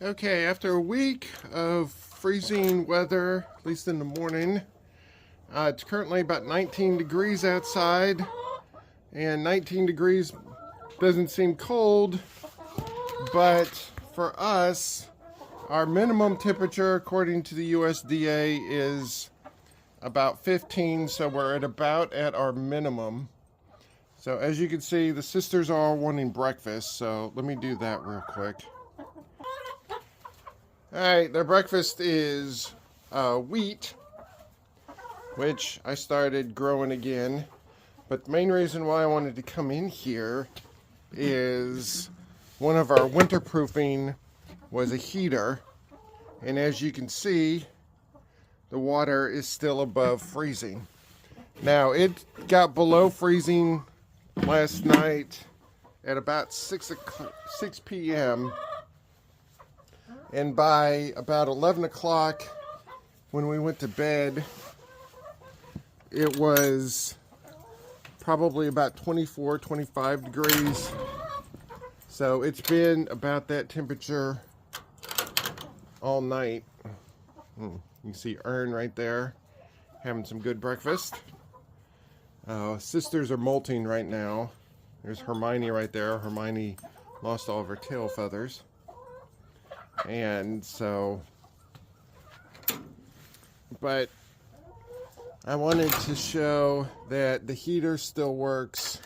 Okay, after a week of freezing weather, at least in the morning, it's currently about 19 degrees outside, and 19 degrees doesn't seem cold, but for us, our minimum temperature, according to the USDA, is about 15, so we're about at our minimum. So as you can see, the sisters are all wanting breakfast, so let me do that real quick. Alright, their breakfast is wheat, which I started growing again. But the main reason why I wanted to come in here is one of our winterproofing was a heater. And as you can see, the water is still above freezing. Now, it got below freezing last night at about 6 p.m. And by about 11 o'clock, when we went to bed, it was probably about 24, 25 degrees. So it's been about that temperature all night. You can see Ern right there having some good breakfast. Sisters are molting right now. There's Hermione right there. Hermione lost all of her tail feathers. And so, but I wanted to show that the heater still works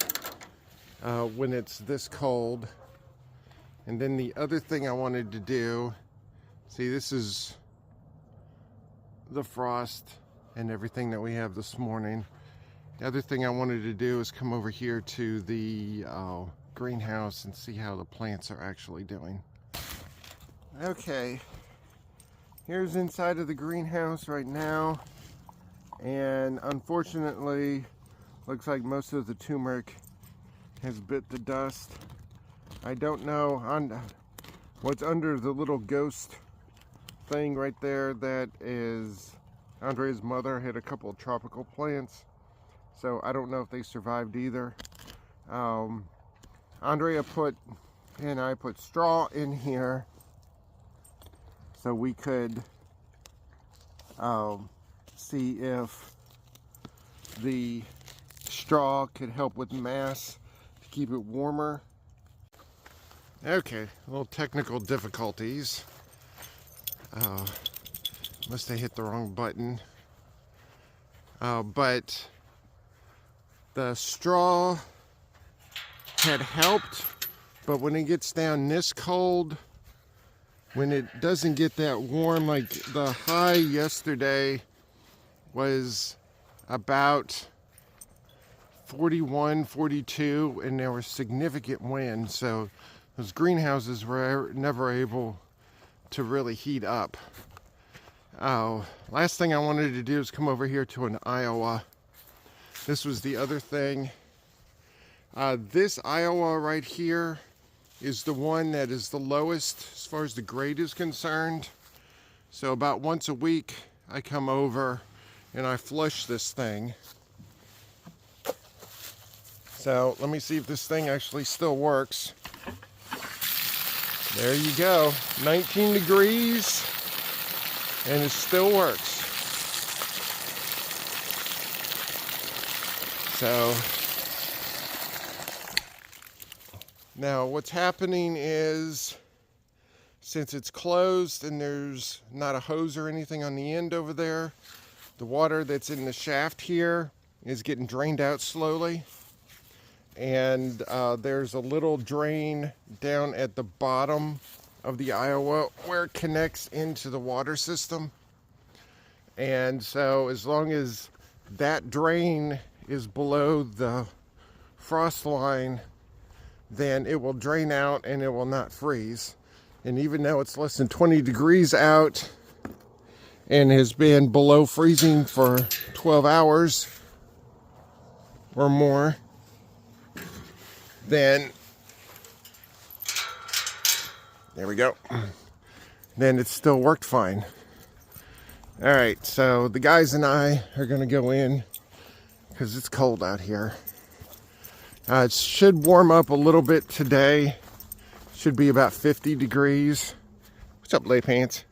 when it's this cold. And then the other thing I wanted to do, see, this is the frost and everything that we have this morning. The other thing I wanted to do is come over here to the greenhouse and see how the plants are actually doing. Okay, here's inside of the greenhouse right now, and unfortunately looks like most of the turmeric has bit the dust. I don't know what's under the little ghost thing right there. That is Andrea's mother had a couple of tropical plants, so I don't know if they survived either. Andrea and I put straw in here so we could see if the straw could help with mass to keep it warmer. Okay, little technical difficulties. Must have hit the wrong button. But the straw had helped, but when it gets down this cold, when it doesn't get that warm, like the high yesterday was about 41, 42, and there was significant wind, so those greenhouses were never able to really heat up. Last thing I wanted to do is come over here to an Iowa. This was the other thing. This Iowa right here is the one that is the lowest as far as the grade is concerned. So about once a week I come over and I flush this thing. So let me see if this thing actually still works. There you go, 19 degrees, and it still works. So now what's happening is, since it's closed and there's not a hose or anything on the end over there, the water that's in the shaft here is getting drained out slowly. And there's a little drain down at the bottom of the Iowa where it connects into the water system. And so as long as that drain is below the frost line, then it will drain out and it will not freeze. And even though it's less than 20 degrees out and has been below freezing for 12 hours or more, then there we go. Then it still worked fine. All right, so the guys and I are gonna go in because it's cold out here. It should warm up a little bit today. Should be about 50 degrees. What's up, Lay Pants?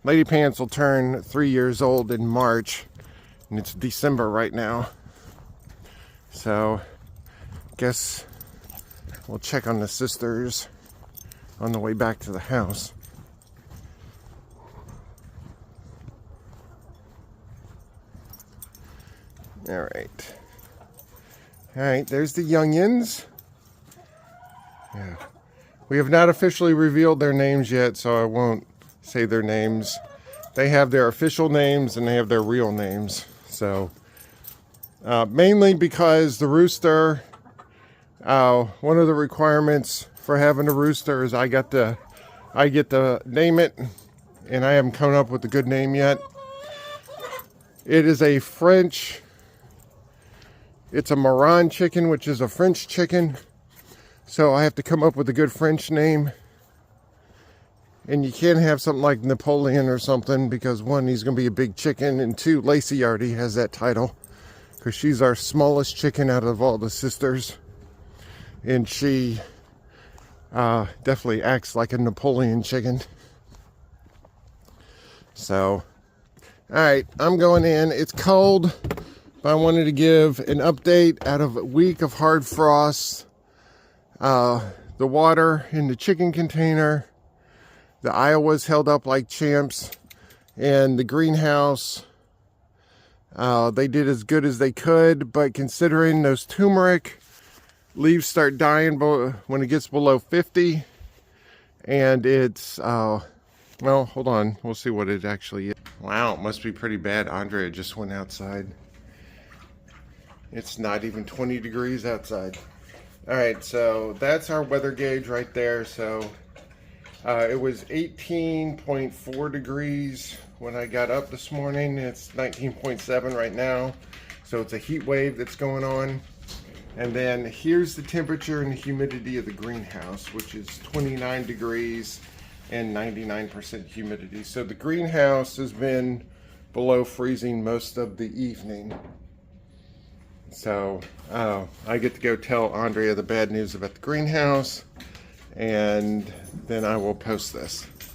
Lady Pants will turn 3 years old in March, and it's December right now. So, guess we'll check on the sisters on the way back to the house. All right, there's the youngins. Yeah. We have not officially revealed their names yet, so I won't say their names. They have their official names and they have their real names. So, mainly because the rooster, one of the requirements for having a rooster is I get to name it, and I haven't come up with a good name yet. It is a French, it's a Marron chicken, which is a French chicken. So I have to come up with a good French name. And you can't have something like Napoleon or something, because one, he's going to be a big chicken, and two, Lacey already has that title because she's our smallest chicken out of all the sisters, and she definitely acts like a Napoleon chicken. So, all right, I'm going in. It's cold, but I wanted to give an update out of a week of hard frost. The water in the chicken container, the Iowas held up like champs, and the greenhouse, they did as good as they could, but considering those turmeric leaves start dying when it gets below 50, and it's, well, hold on, we'll see what it actually is. Wow, it must be pretty bad. Andrea just went outside. It's not even 20 degrees outside. All right, so that's our weather gauge right there. So it was 18.4 degrees when I got up this morning. It's 19.7 right now. So it's a heat wave that's going on. And then here's the temperature and the humidity of the greenhouse, which is 29 degrees and 99% humidity. So the greenhouse has been below freezing most of the evening. So I get to go tell Andrea the bad news about the greenhouse, and then I will post this.